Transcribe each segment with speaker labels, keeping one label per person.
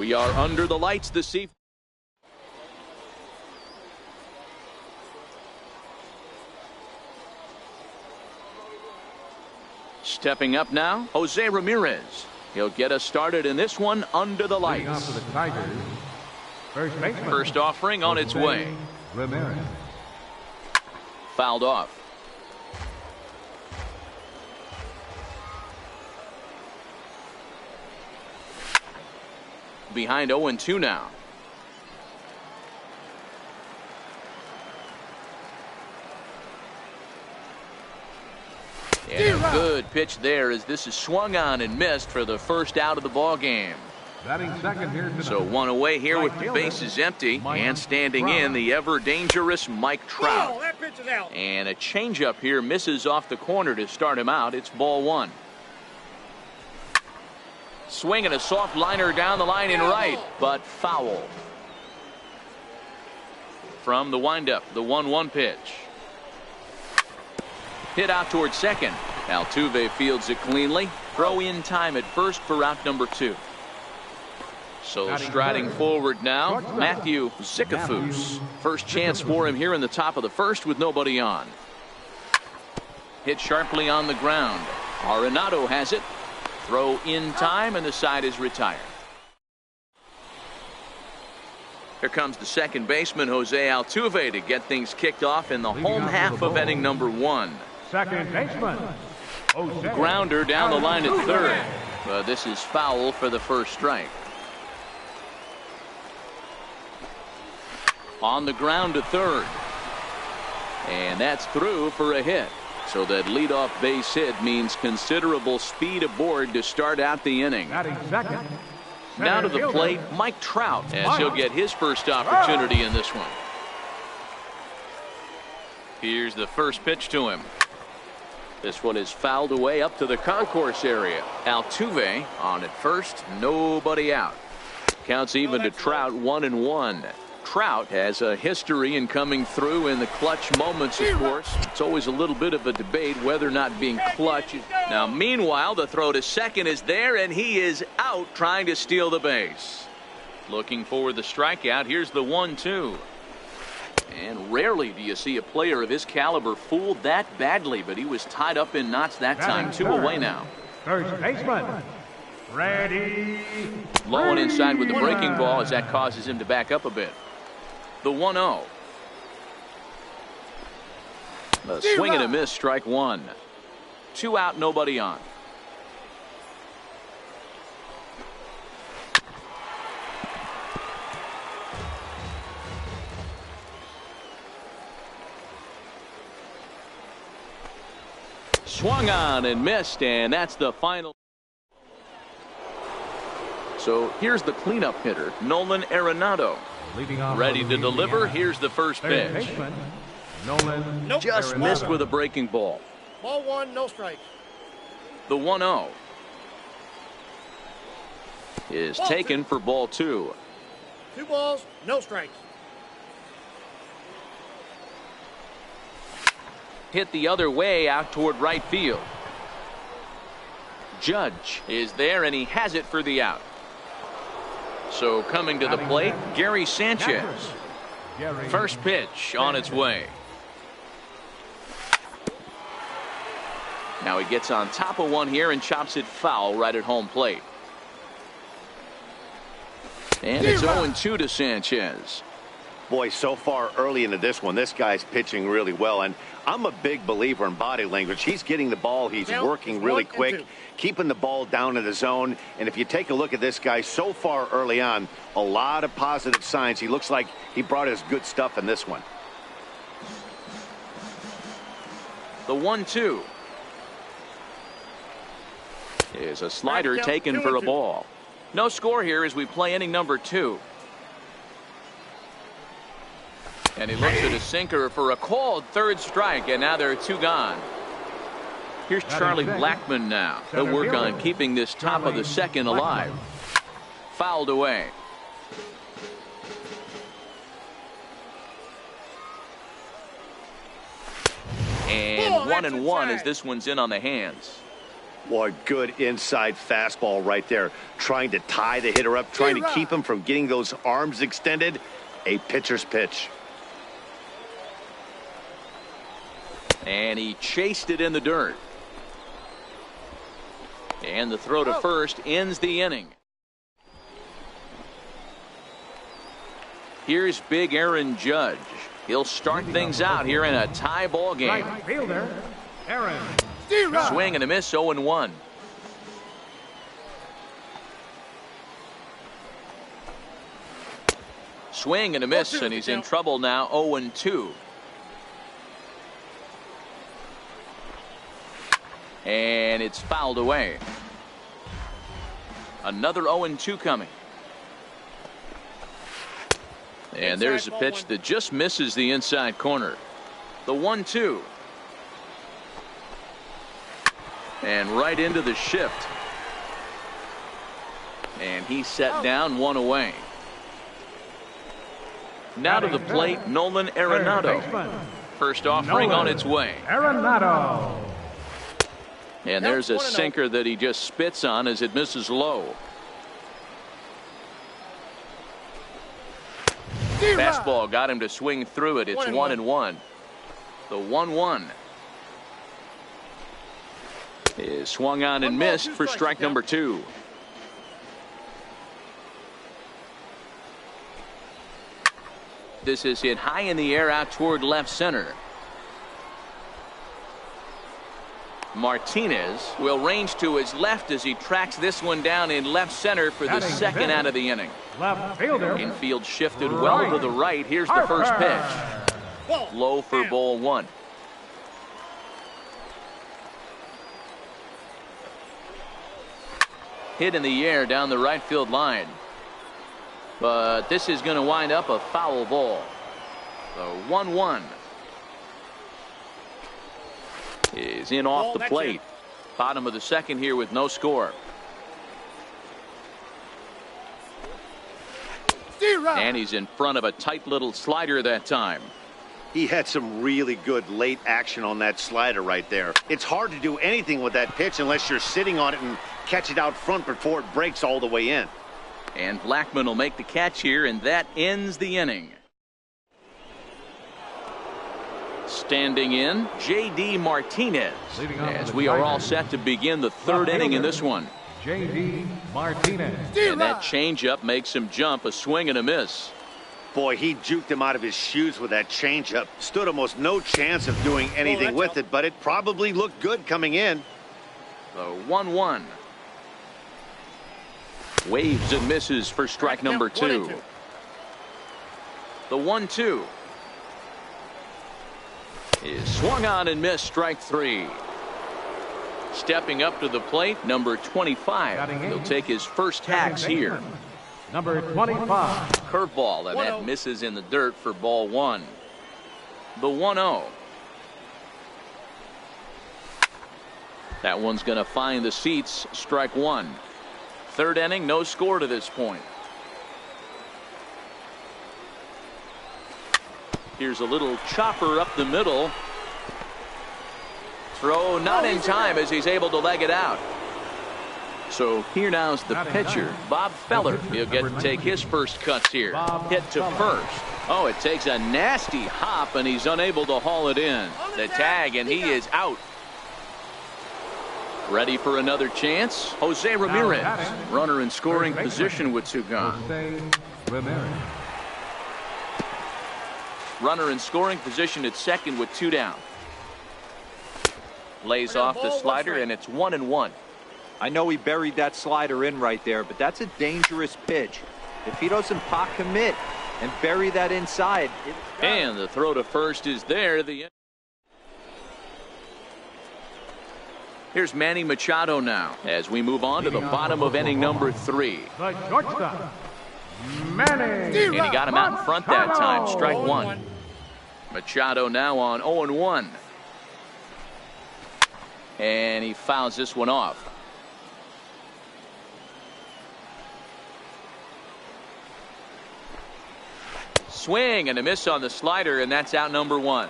Speaker 1: We are under the lights this evening. Stepping up now, Jose Ramirez. He'll get us started in this one under the lights. First offering on its way.
Speaker 2: Ramirez.
Speaker 1: Fouled off. Behind 0-2 now. And a good pitch there as this is swung on and missed for the first out of the ball game. So one away here with the bases empty, and standing in the ever dangerous Mike Trout. And a changeup here misses off the corner to start him out. It's ball one. Swinging a soft liner down the line in right, but foul. From the windup, the 1-1 pitch. Hit out towards second. Altuve fields it cleanly. Throw in time at first for out number 2. So striding forward now, Matthew Zicafus. First chance for him here in the top of the first with nobody on. Hit sharply on the ground. Arenado has it. Throw in time, and the side is retired. Here comes the second baseman, Jose Altuve, to get things kicked off in the home half of inning number 1.
Speaker 2: Second baseman.
Speaker 1: Grounder down the line at third. This is foul for the first strike. On the ground to third. And that's through for a hit. So that leadoff base hit means considerable speed aboard to start out the inning. Now to the plate, Mike Trout, as he'll get his first opportunity in this one. Here's the first pitch to him. This one is fouled away up to the concourse area. Altuve on at first, nobody out. Counts even to Trout, 1-1. Trout has a history in coming through in the clutch moments, of course. It's always a little bit of a debate whether or not being clutch. Now, meanwhile, the throw to second is there, and he is out trying to steal the base. Looking for the strikeout. Here's the 1-2. And rarely do you see a player of his caliber fooled that badly, but he was tied up in knots that time. 2 away now.
Speaker 2: First baseman. Ready.
Speaker 1: Low and inside with the breaking ball as that causes him to back up a bit. The 1-0. A swing and a miss, strike 1. 2 out, nobody on. Swung on and missed, and that's the final. So here's the cleanup hitter, Nolan Arenado. Ready to deliver. Here's the first pitch. Just missed with a breaking ball.
Speaker 3: Ball 1, no strikes.
Speaker 1: The 1-0 is taken for ball 2.
Speaker 3: 2 balls, no strikes.
Speaker 1: Hit the other way out toward right field. Judge is there, and he has it for the out. So coming to the plate, Gary Sanchez. First pitch on its way. Now he gets on top of one here and chops it foul right at home plate. And it's 0-2 to Sanchez.
Speaker 4: Boy, so far early into this one, this guy's pitching really well, and I'm a big believer in body language. He's getting the ball, he's working really quick, keeping the ball down in the zone, and if you take a look at this guy so far early on, a lot of positive signs. He looks like he brought his good stuff in this one.
Speaker 1: The 1-2 is a slider taken for a ball. No score here as we play inning number 2. And he looks at a sinker for a called third strike, and now there are 2 gone. Here's Charlie Blackmon now. He'll work on keeping this top of the second alive. Fouled away. And 1-1 as this one's in on the hands.
Speaker 4: Boy, good inside fastball right there. Trying to tie the hitter up, trying to keep him from getting those arms extended. A pitcher's pitch.
Speaker 1: And he chased it in the dirt. And the throw to first ends the inning. Here's big Aaron Judge. He'll start things out here in a tie ball game.
Speaker 2: Right fielder, Aaron.
Speaker 1: Swing and a miss, 0-1. Swing and a miss, and he's in trouble now, 0-2. And it's fouled away. Another 0-2 coming. And there's a pitch that just misses the inside corner. The 1-2. And right into the shift. And he's set down, one away. Now to the plate, Nolan Arenado. First offering on its way.
Speaker 2: Arenado.
Speaker 1: And there's a sinker that he just spits on as it misses low. Fastball got him to swing through it. It's 1-1. The 1-1 is swung on and missed for strike number 2. This is hit high in the air out toward left center. Martinez will range to his left as he tracks this one down in left center for the second out of the inning.
Speaker 2: Left fielder.
Speaker 1: Infield shifted well to the right. Here's the first pitch. Low for ball 1. Hit in the air down the right field line. But this is going to wind up a foul ball. The 1-1 is in off the plate. Bottom of the second here with no score. And he's in front of a tight little slider that time.
Speaker 4: He had some really good late action on that slider right there. It's hard to do anything with that pitch unless you're sitting on it and catch it out front before it breaks all the way in.
Speaker 1: And Blackman will make the catch here, and that ends the inning. Standing in, J.D. Martinez, as we are all set to begin the third inning in this one.
Speaker 2: J.D. Martinez.
Speaker 1: And that changeup makes him jump, a swing and a miss.
Speaker 4: Boy, he juked him out of his shoes with that changeup. Stood almost no chance of doing anything with it, but it probably looked good coming in.
Speaker 1: The 1-1. Waves and misses for strike number 2. The 1-2 is swung on and missed, strike 3. Stepping up to the plate, number 25. He'll take his first hacks here.
Speaker 2: Number 25.
Speaker 1: Curveball, and that misses in the dirt for ball 1. The 1-0. That one's going to find the seats, strike 1. Third inning, no score to this point. Here's a little chopper up the middle. Throw not in time as he's able to leg it out. So here now's the pitcher, Bob Feller. He'll get to take his first cuts here. Hit to first. Oh, it takes a nasty hop, and he's unable to haul it in. The tag, and he is out. Ready for another chance? Jose Ramirez, runner in scoring position with 2 gone.
Speaker 2: Jose Ramirez.
Speaker 1: Runner in scoring position at second with 2 down. Lays off the slider, and it's 1-1.
Speaker 5: I know he buried that slider in right there, but that's a dangerous pitch. If he doesn't pot commit and bury that inside.
Speaker 1: And the throw to first is there. Here's Manny Machado now as we move on to the bottom of inning number 3.
Speaker 2: The shortstop, Manny.
Speaker 1: And he got him out in front that time. Strike 1. Machado now on 0-1. And he fouls this one off. Swing and a miss on the slider, and that's out number 1.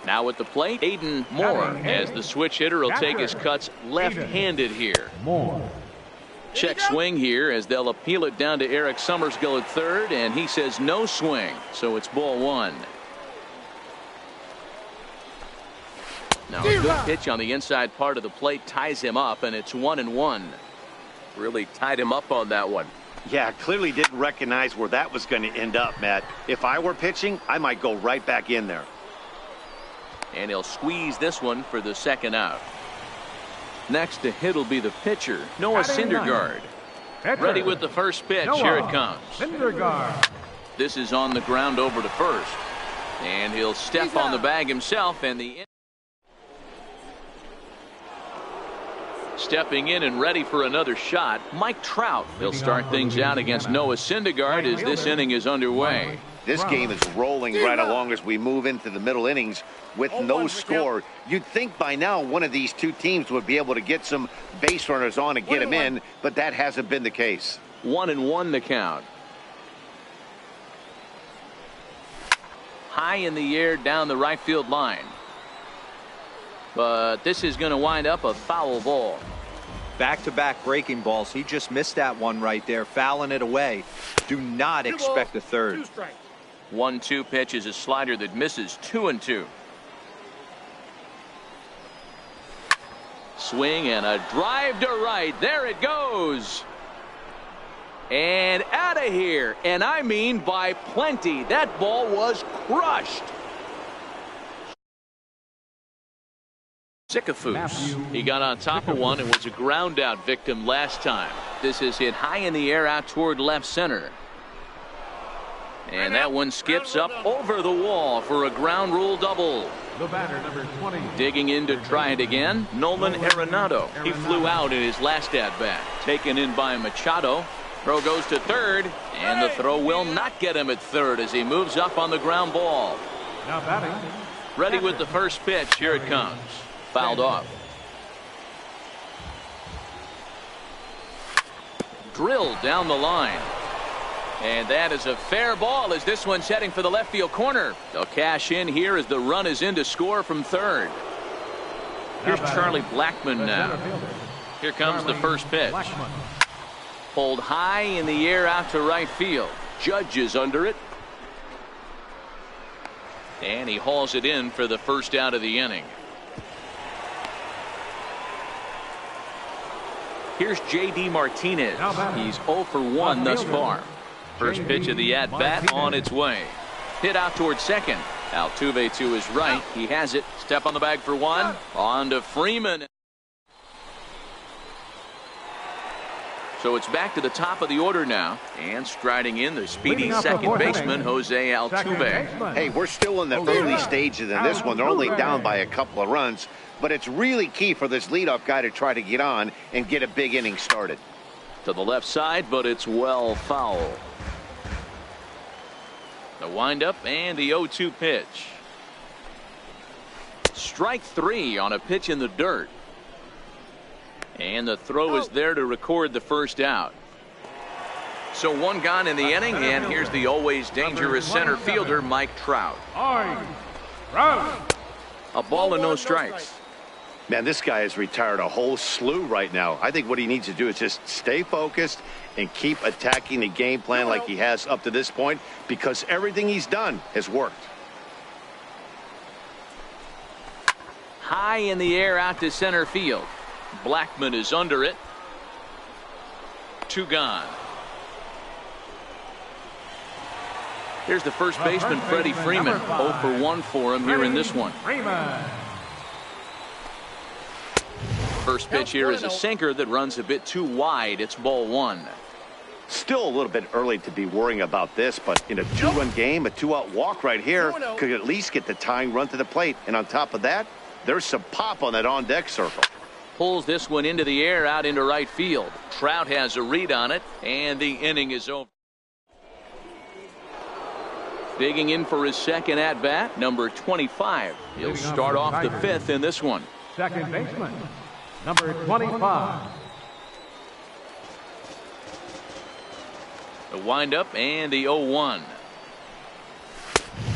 Speaker 1: Now at the plate, Aiden Moore, as the switch hitter will take his cuts left-handed here.
Speaker 2: Moore.
Speaker 1: Check swing here as they'll appeal it down to Eric Summersgill at third, and he says no swing, so it's ball one. Now a good pitch on the inside part of the plate ties him up, and it's 1-1.
Speaker 6: Really tied him up on that one.
Speaker 4: Yeah, clearly didn't recognize where that was going to end up, Matt. If I were pitching, I might go right back in there.
Speaker 1: And he'll squeeze this one for the second out. Next to hit will be the pitcher, Noah Syndergaard. Ready with the first pitch. Here it comes.
Speaker 2: Syndergaard.
Speaker 1: This is on the ground over to first. And he'll step on the bag himself, and stepping in and ready for another shot, Mike Trout. He'll start things out against Noah Syndergaard as this inning is underway.
Speaker 4: This game is rolling right along as we move into the middle innings with no score. You'd think by now one of these two teams would be able to get some base runners on and get them in, but that hasn't been the case.
Speaker 1: 1-1 the count. High in the air down the right field line. But this is going to wind up a foul ball.
Speaker 5: Back-to-back breaking balls. He just missed that one right there, fouling it away. Do not expect a third.
Speaker 1: 1-2 pitch is a slider that misses. 2-2. Swing and a drive to right. There it goes. And out of here. And I mean by plenty. That ball was crushed. Sickafus. He got on top of one and was a ground out victim last time. This is hit high in the air out toward left center. And that one skips up over the wall for a ground rule double.
Speaker 2: The batter, number 20.
Speaker 1: Digging in to try it again, Nolan Arenado. He flew out in his last at-bat. Taken in by Machado. Throw goes to third, and the throw will not get him at third as he moves up on the ground ball.
Speaker 2: Now batting.
Speaker 1: Ready with the first pitch. Here it comes. Fouled off. Drilled down the line. And that is a fair ball as this one's heading for the left field corner. They'll cash in here as the run is in to score from third. Here's Charlie Blackmon now. Here comes the first pitch. Pulled high in the air out to right field. Judge is under it. And he hauls it in for the first out of the inning. Here's J.D. Martinez. He's 0 for 1 thus far. First pitch of the at-bat on its way. Hit out towards second. Altuve to his right. He has it. Step on the bag for one. On to Freeman. So it's back to the top of the order now. And striding in the speedy second baseman, Jose Altuve.
Speaker 4: Hey, we're still in the early stages in this one. They're only down by a couple of runs. But it's really key for this leadoff guy to try to get on and get a big inning started.
Speaker 1: To the left side, but it's well foul. The windup and the 0-2 pitch. Strike three on a pitch in the dirt. And the throw is there to record the first out. So one gone in the inning, and here's the always dangerous center fielder, Mike Trout. A ball and no strikes.
Speaker 4: Man, this guy has retired a whole slew right now. I think what he needs to do is just stay focused and keep attacking the game plan like he has up to this point, because everything he's done has worked.
Speaker 1: High in the air out to center field. Blackmon is under it. Two gone. Here's the first baseman, Freddie Freeman. 0 for 1 for him here in this one. First pitch here is a sinker that runs a bit too wide. It's ball one.
Speaker 4: Still a little bit early to be worrying about this, but in a two-run game, a two-out walk right here could at least get the tying run to the plate. And on top of that, there's some pop on that on-deck circle.
Speaker 1: Pulls this one into the air out into right field. Trout has a read on it, and the inning is over. Digging in for his second at-bat, number 25. He'll start off the fifth in this one.
Speaker 2: Second baseman, number 25.
Speaker 1: The windup and the 0-1.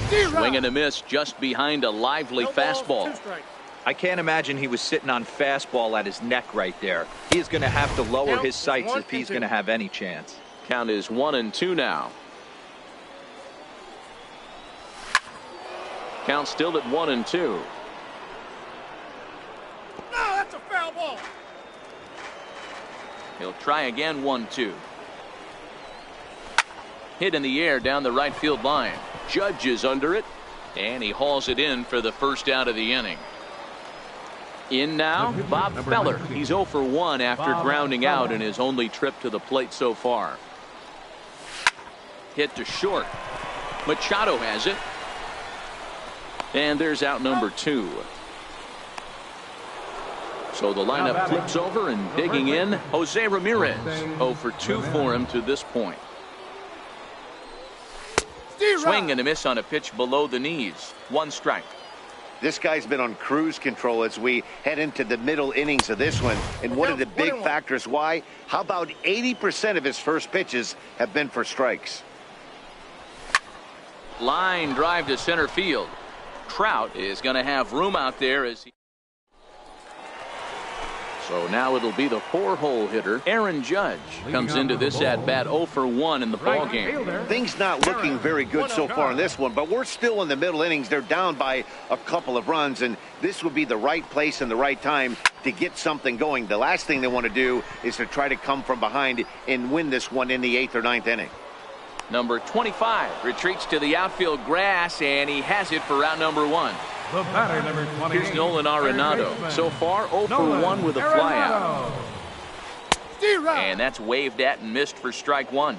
Speaker 1: Swing and a miss just behind a lively
Speaker 3: No balls,
Speaker 1: fastball.
Speaker 3: 2 strikes.
Speaker 5: I can't imagine he was sitting on fastball at his neck right there. He is going to have to lower
Speaker 3: Count
Speaker 5: his sights
Speaker 3: 1
Speaker 5: if he's
Speaker 3: and 2.
Speaker 5: going to have any chance.
Speaker 1: Count is 1-2 now. Count still at 1-2.
Speaker 3: No, that's a foul ball.
Speaker 1: He'll try again. 1-2. Hit in the air down the right field line. Judge is under it, and he hauls it in for the first out of the inning. In now, Bob Feller. He's 0 for 1 after grounding out in his only trip to the plate so far. Hit to short. Machado has it. And there's out number 2. So the lineup flips over, and digging in, Jose Ramirez. 0 for 2 for him to this point. Swing and a miss on a pitch below the knees. 1 strike.
Speaker 4: This guy's been on cruise control as we head into the middle innings of this one. And one of the big factors why, how about 80% of his first pitches have been for strikes?
Speaker 1: Line drive to center field. Trout is going to have room out there as he. So now it'll be the 4-hole hitter, Aaron Judge, comes into this at bat 0 for 1 in the ball game.
Speaker 4: Things not looking very good so far in this one, but we're still in the middle innings. They're down by a couple of runs, and this would be the right place and the right time to get something going. The last thing they want to do is to try to come from behind and win this one in the 8th or 9th inning.
Speaker 1: Number 25 retreats to the outfield grass, and he has it for round number 1.
Speaker 2: The batter, number 28.
Speaker 1: Here's Nolan Arenado. So far, 0 for 1 with a flyout. And that's waved at and missed for strike 1.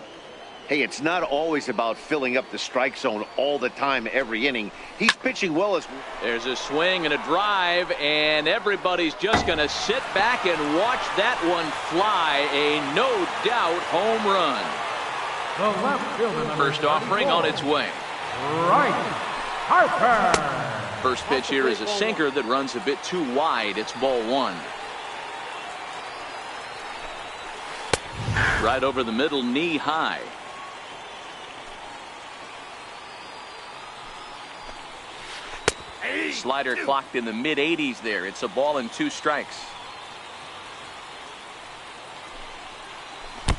Speaker 4: Hey, it's not always about filling up the strike zone all the time every inning. He's pitching well as.
Speaker 1: There's a swing and a drive, and everybody's just going to sit back and watch that one fly. A no-doubt home run.
Speaker 2: The left fielder, number
Speaker 1: First offering on its way.
Speaker 2: Right. Harper.
Speaker 1: First pitch here is a sinker that runs a bit too wide. It's ball 1. Right over the middle, knee high. Slider clocked in the mid-80s there. It's a ball and 2 strikes.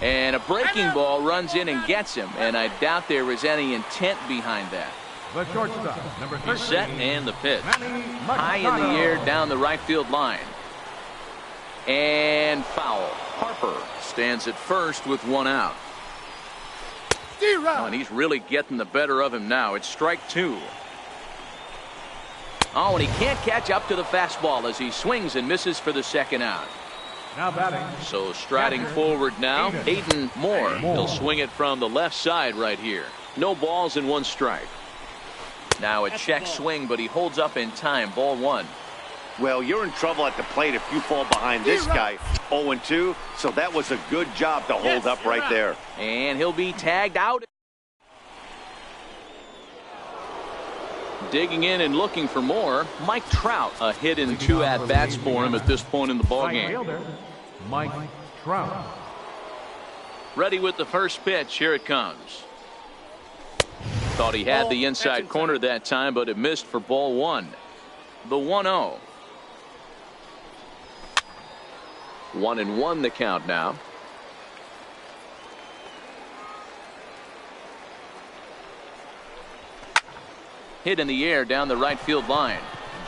Speaker 1: And a breaking ball runs in and gets him, and I doubt there was any intent behind that.
Speaker 2: The shortstop, number 13.
Speaker 1: He's set, and the pitch. High in
Speaker 2: Machado.
Speaker 1: the air down the right field line. And foul. Harper stands at first with 1 out. Oh, and he's really getting the better of him now. It's strike 2. Oh, and he can't catch up to the fastball as he swings and misses for the 2nd out.
Speaker 2: Now batting.
Speaker 1: So striding forward now, Hayden Moore. He'll swing it from the left side right here. No balls and 1 strike. Now a check swing, but he holds up in time. Ball 1.
Speaker 4: Well, you're in trouble at the plate if you fall behind this guy. 0-2, so that was a good job to hold up right there.
Speaker 1: And he'll be tagged out. Digging in and looking for more, Mike Trout. A hit in 2 at-bats for him at this point in the ballgame.
Speaker 2: Fielder, Mike Trout.
Speaker 1: Ready with the first pitch. Here it comes. Thought he had the inside corner that time, but it missed for ball 1. The 1-0. 1-1 the count now. Hit in the air down the right field line.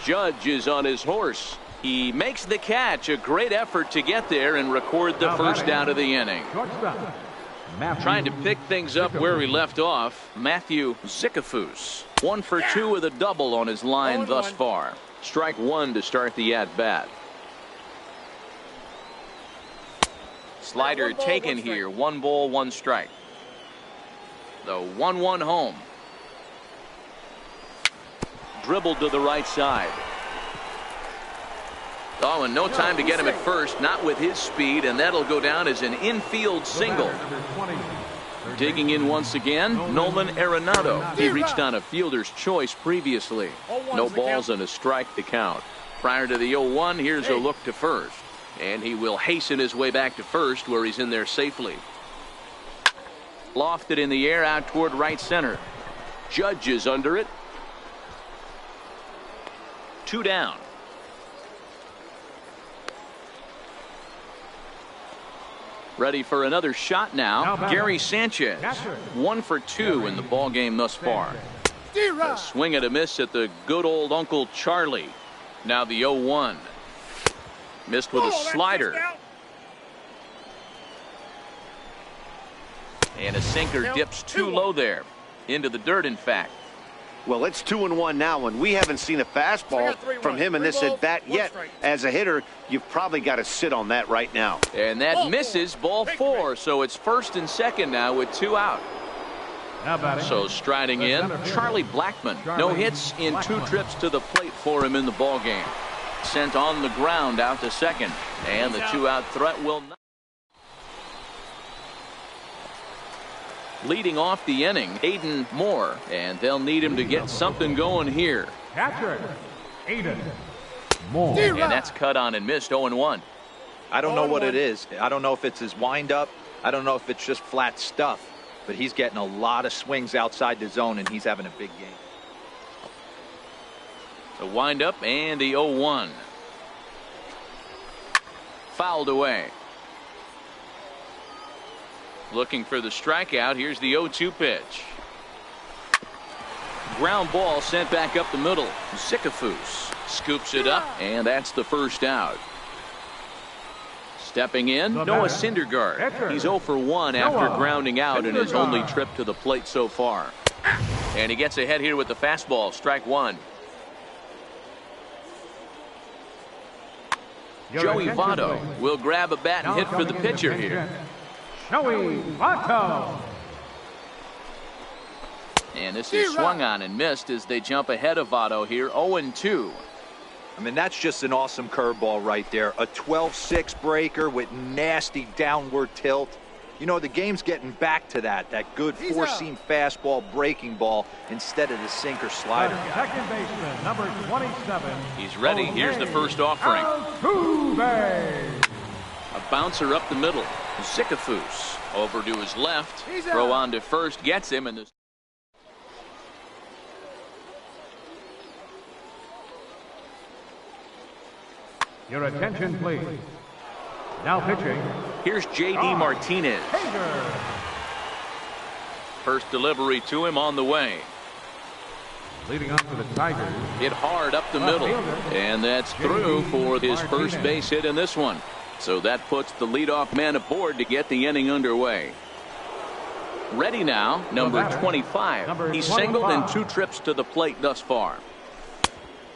Speaker 1: Judge is on his horse. He makes the catch. A great effort to get there and record the first out of the inning.
Speaker 2: Shortstop.
Speaker 1: Trying to pick things up where we left off, Matthew Zicafus. 1 for 2 with a double on his line thus far. Strike 1 to start the at-bat. Slider taken here. 1 ball, 1 strike. The 1-1 home. Dribbled to the right side. Oh, and no time to get him at first, not with his speed, and that'll go down as an infield single. Digging in once again, Nolan Arenado. He reached on a fielder's choice previously. No balls and a strike to count. Prior to the 0-1, here's a look to first. And he will hasten his way back to first, where he's in there safely. Lofted in the air out toward right center. Judge is under it. 2 down. Ready for another shot now. Gary Sanchez. 1 for 2 in the ball game thus far. A swing and a miss at the good old Uncle Charlie. Now the 0-1. Missed with a slider. And a sinker dips too low there. Into the dirt, in fact.
Speaker 4: Well, it's 2-1 now, and we haven't seen a fastball from him in this at bat yet. As a hitter, you've probably got to sit on that right now.
Speaker 1: And that misses, ball 4. So it's 1st and 2nd now with 2 out. So striding in, Charlie Blackmon. No hits in 2 trips to the plate for him in the ball game. Sent on the ground out to 2nd, and the 2-out threat will not. Leading off the inning, Aiden Moore, and they'll need him to get something going here.
Speaker 2: Catcher, Aiden Moore.
Speaker 1: And that's cut on and missed. 0-1.
Speaker 5: I don't know what it is. I don't know if it's his windup. I don't know if it's just flat stuff. But he's getting a lot of swings outside the zone, and he's having a big game.
Speaker 1: The windup and the 0-1. Fouled away. Looking for the strikeout. Here's the 0-2 pitch. Ground ball sent back up the middle. Sikafus scoops it up, and that's the 1st out. Stepping in, Noah Syndergaard. He's 0 for 1 after grounding out in his only trip to the plate so far. And he gets ahead here with the fastball. Strike 1. Joey Votto will grab a bat and hit for the pitcher here.
Speaker 2: Joey Votto.
Speaker 1: And this is swung on and missed as they jump ahead of Votto here. 0-2.
Speaker 5: I mean, that's just an awesome curveball right there. A 12-6 breaker with nasty downward tilt. You know, the game's getting back to that good four-seam fastball breaking ball instead of the sinker slider.
Speaker 2: Second baseman, number 27.
Speaker 1: He's ready. Here's the first offering. A bouncer up the middle. Sikafus over to his left. Throw on to first gets him in the.
Speaker 2: Your attention, please. Now pitching.
Speaker 1: Here's J.D. Martinez. First delivery to him on the way.
Speaker 2: Leading up to the Tigers.
Speaker 1: Hit hard up the middle. And that's through for his first base hit in this one. So that puts the leadoff man aboard to get the inning underway. Ready now, number 25. He's singled in 2 trips to the plate thus far.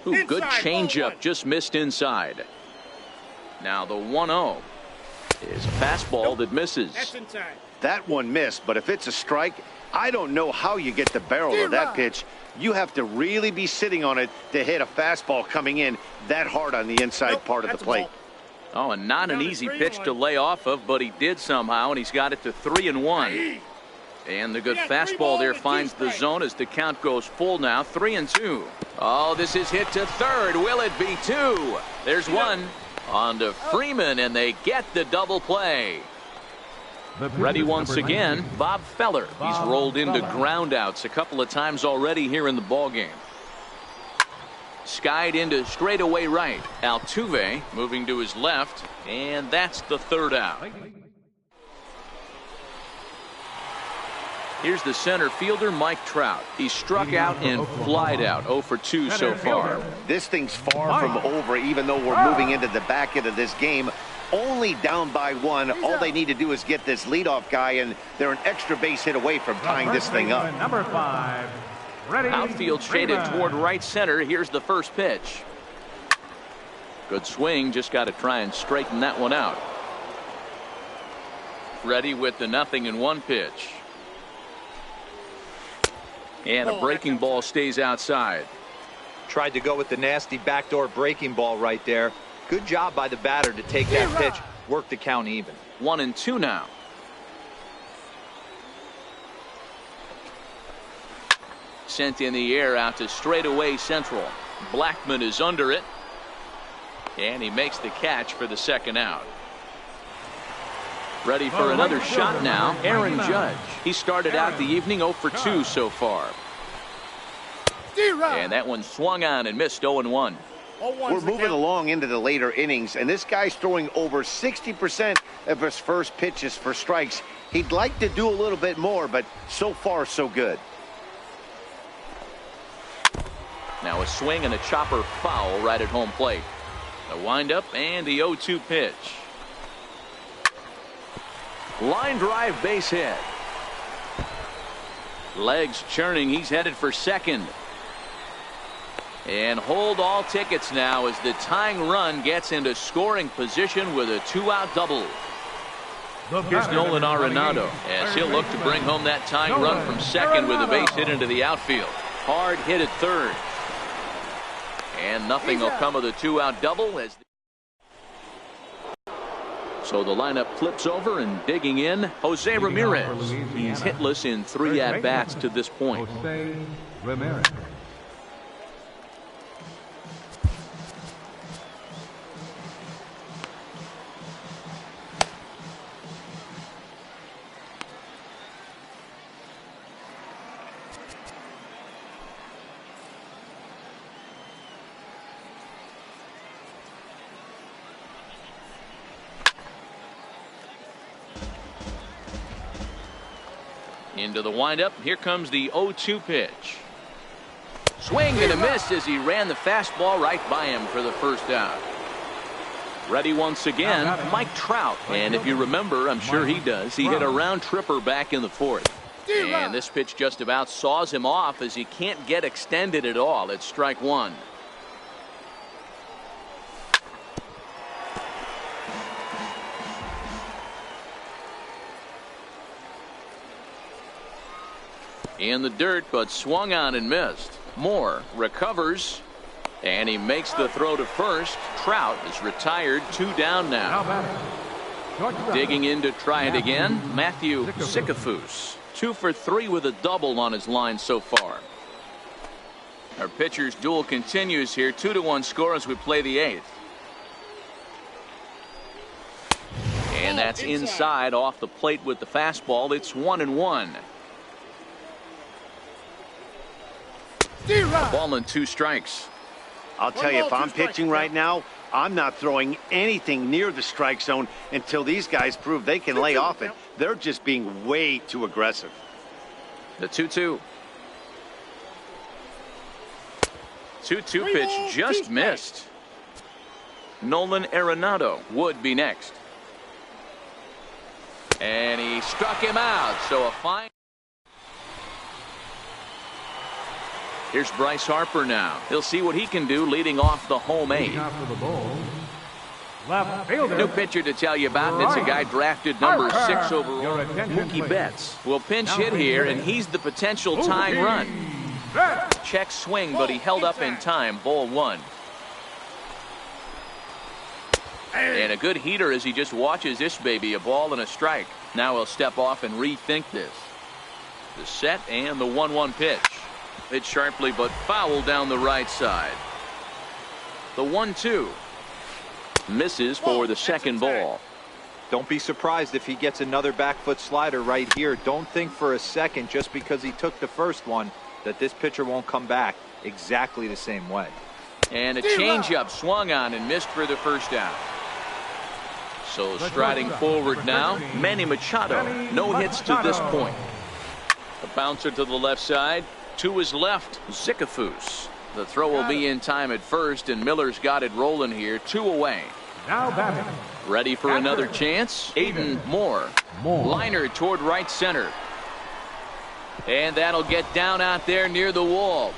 Speaker 1: Ooh, good changeup, just missed inside. Now the 1-0 is a fastball that misses.
Speaker 4: That one missed, but if it's a strike, I don't know how you get the barrel of that pitch. You have to really be sitting on it to hit a fastball coming in that hard on the inside part of the plate.
Speaker 1: Oh, and not an easy pitch to lay off of, but he did somehow, and he's got it to 3-1. And the good fastball there finds the zone as the count goes full now. 3-2. Oh, this is hit to third. Will it be 2? There's 1. On to Freeman, and they get the double play. Ready once again, Bob Feller. He's rolled into groundouts a couple of times already here in the ballgame. Skied into straightaway right. Altuve moving to his left, and that's the 3rd out. Here's the center fielder, Mike Trout. He struck out and flied out. 0 for 2 so far.
Speaker 4: This thing's far from over, even though we're moving into the back end of this game. Only down by 1. All they need to do is get this leadoff guy, and they're an extra base hit away from tying this thing up.
Speaker 2: Number 5. Ready,
Speaker 1: outfield shaded toward right center. Here's the first pitch. Good swing. Just got to try and straighten that one out. Ready with the 0-1 pitch. And a breaking ball stays outside.
Speaker 5: Tried to go with the nasty backdoor breaking ball right there. Good job by the batter to take that pitch, work the count even.
Speaker 1: 1-2 now. Sent in the air out to straightaway central. Blackmon is under it. And he makes the catch for the 2nd out. Ready for another shot now. Aaron Judge. He started out the evening 0 for 2 so far. And that one swung on and missed. 0-1.
Speaker 4: We're moving along into the later innings, and this guy's throwing over 60% of his first pitches for strikes. He'd like to do a little bit more, but so far, so good.
Speaker 1: Now a swing and a chopper foul right at home plate. A windup and the 0-2 pitch. Line drive, base hit. Legs churning. He's headed for second. And hold all tickets now as the tying run gets into scoring position with a 2-out double. Here's Nolan Arenado as he'll look to bring home that tying run from second with a base hit into the outfield. Hard hit at third. And nothing will come of the 2-out double. So the lineup flips over, and digging in, Jose Ramirez. He's hitless in 3 at-bats to this point.
Speaker 2: Jose Ramirez.
Speaker 1: Into the windup. Here comes the 0-2 pitch. Swing and a miss as he ran the fastball right by him for the first out. Ready once again, Mike Trout. And if you remember, I'm sure he does, he hit a round tripper back in the fourth. And this pitch just about saws him off as he can't get extended at all. It's strike one. In the dirt, but swung on and missed. Moore recovers, and he makes the throw to first. Trout is retired, 2 down now. Digging in to try it again, Matthew Sikafus. 2 for 3 with a double on his line so far. Our pitcher's duel continues here. 2-1 score as we play the 8th. And that's inside off the plate with the fastball. It's 1-1. Ball and 2 strikes.
Speaker 4: I'll tell you, if I'm pitching right now, I'm not throwing anything near the strike zone until these guys prove they can lay off it. They're just being way too aggressive.
Speaker 1: The 2-2. 2-2 pitch just missed. Nolan Arenado would be next. And he struck him out. So a fine. Here's Bryce Harper now. He'll see what he can do leading off the home 8. New pitcher to tell you about. It's a guy drafted number 6 overall. Mookie Betts will pinch hit here, and he's the potential tying run. Check swing, but he held up in time. Ball 1. And a good heater as he just watches this baby. A ball and a strike. Now he'll step off and rethink this. The set and the 1-1 pitch. Hit sharply but foul down the right side. The 1-2 misses for the second ball.
Speaker 5: Don't be surprised if he gets another back foot slider right here. Don't think for a second just because he took the first one that this pitcher won't come back exactly the same way.
Speaker 1: And a changeup swung on and missed for the first out. So striding forward now, Manny Machado. No hits to this point. A bouncer to the left side. To his left, Sikafus. The throw will be in time at first, and Miller's got it rolling here. 2 away.
Speaker 2: Now batting.
Speaker 1: Ready for another chance. Aiden Moore. Liner toward right center. And that'll get down out there near the wall.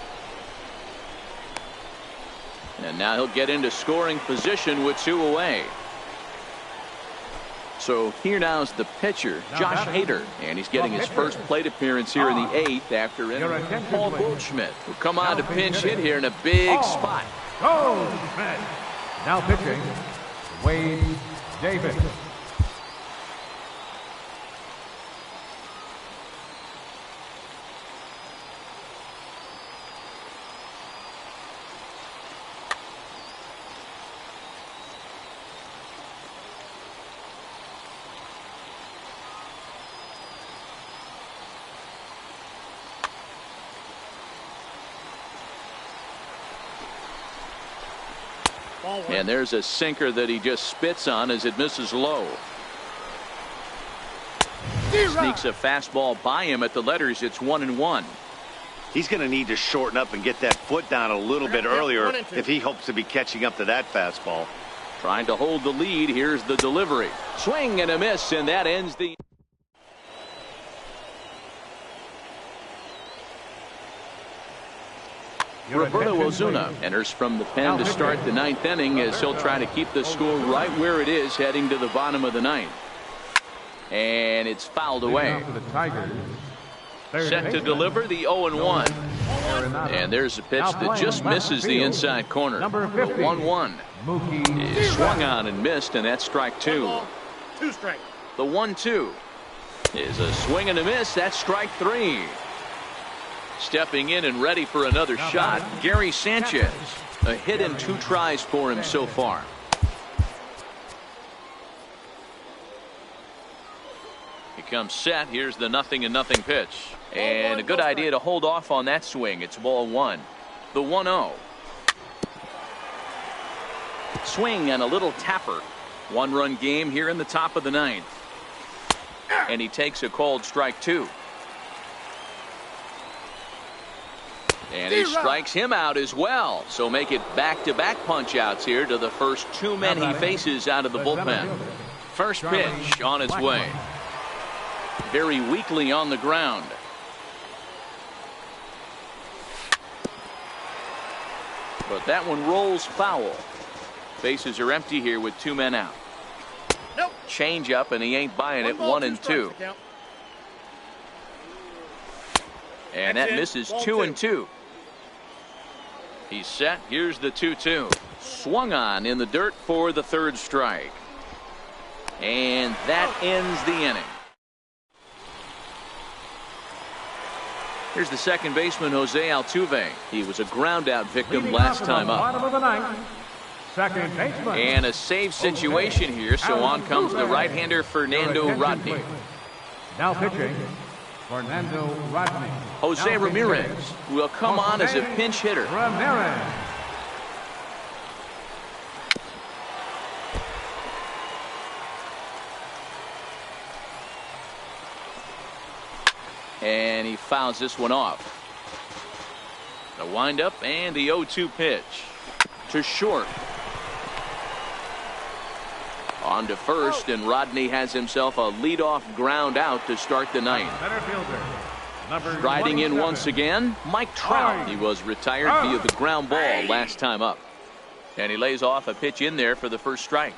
Speaker 1: And now he'll get into scoring position with 2 away. So here now is the pitcher, Josh Hader, and he's getting his first plate appearance here in the 8th after entering Paul Goldschmidt, who come on to pinch hit here in a big spot.
Speaker 2: Goldschmidt. Now pitching, Wade Davis.
Speaker 3: Ball one.
Speaker 1: And there's a sinker that he just spits on as it misses low. Sneaks a fastball by him at the letters. It's 1-1.
Speaker 4: He's going to need to shorten up and get that foot down a little bit earlier if he hopes to be catching up to that fastball.
Speaker 1: Trying to hold the lead. Here's the delivery. Swing and a miss, and that ends the... Roberto Ozuna enters from the pen to start the ninth inning as he'll try to keep the score right where it is heading to the bottom of the ninth. And it's fouled away. Set to deliver the 0-1. And there's a pitch that just misses the inside corner. The 1-1 is swung on and missed, and that's strike two.
Speaker 3: 2 strike.
Speaker 1: The 1-2 is a swing and a miss. That's strike three. Stepping in and ready for another shot, Gary Sanchez. A hit and 2 tries for him so far. He comes set. Here's the 0-0 pitch. And a good idea to hold off on that swing. It's ball one. The 1-0. Swing and a little tapper. 1-run game here in the top of the ninth. And he takes a called strike two. And he strikes him out as well. So make it back-to-back punch-outs here to the first 2 men he faces out of the bullpen. First pitch on its way. Very weakly on the ground. But that one rolls foul. Bases are empty here with 2 men out.
Speaker 3: Nope.
Speaker 1: Change up, and he ain't buying it. 1-2. And that misses. 2-2. He's set. Here's the 2-2. Swung on in the dirt for the third strike. And that ends the inning. Here's the second baseman, Jose Altuve. He was a ground-out victim last time up. And a save situation here, so on comes the right-hander, Fernando Rodney.
Speaker 2: Now pitching, Fernando Rodney.
Speaker 1: Jose Ramirez will come on as a pinch hitter.
Speaker 2: Ramirez.
Speaker 1: And he fouls this one off. The windup and the 0-2 pitch to short. On to first, and Rodney has himself a leadoff ground out to start the ninth. Striding in once again, Mike Trout. He was retired via the ground ball last time up. And he lays off a pitch in there for the first strike.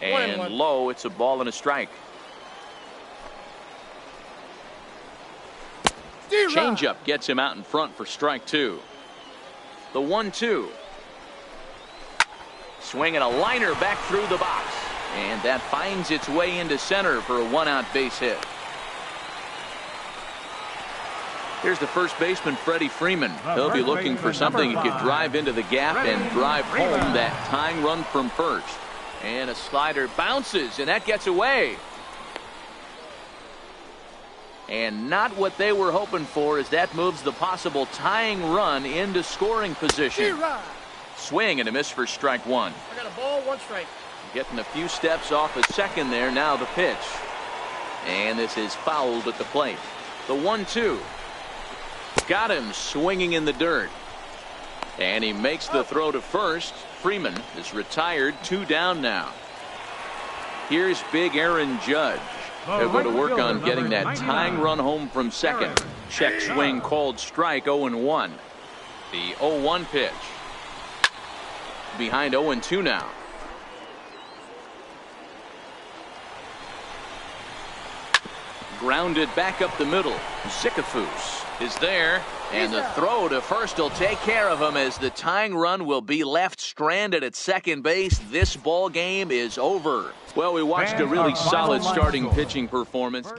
Speaker 1: And low, it's a ball and a strike. Changeup gets him out in front for strike two. The 1-2. Swinging a liner back through the box. And that finds its way into center for a 1-out base hit. Here's the first baseman, Freddie Freeman. He'll be looking for something he could drive into the gap and drive home that tying run from first. And a slider bounces, and that gets away. And not what they were hoping for, as that moves the possible tying run into scoring position. Swing and a miss for strike one.
Speaker 3: I got a ball, 1 strike.
Speaker 1: Getting a few steps off the second there. Now the pitch. And this is fouled at the plate. The 1-2. Got him swinging in the dirt. And he makes the throw to first. Freeman is retired. 2 down now. Here's big Aaron Judge. They'll go to work on getting that tying run home from second. Check swing called strike. 0-1. The 0-1 pitch. Behind 0-2 now. Grounded back up the middle. Zicafus is there. And the throw to first will take care of him, as the tying run will be left stranded at second base. This ball game is over. Well, we watched a really solid starting pitching performance.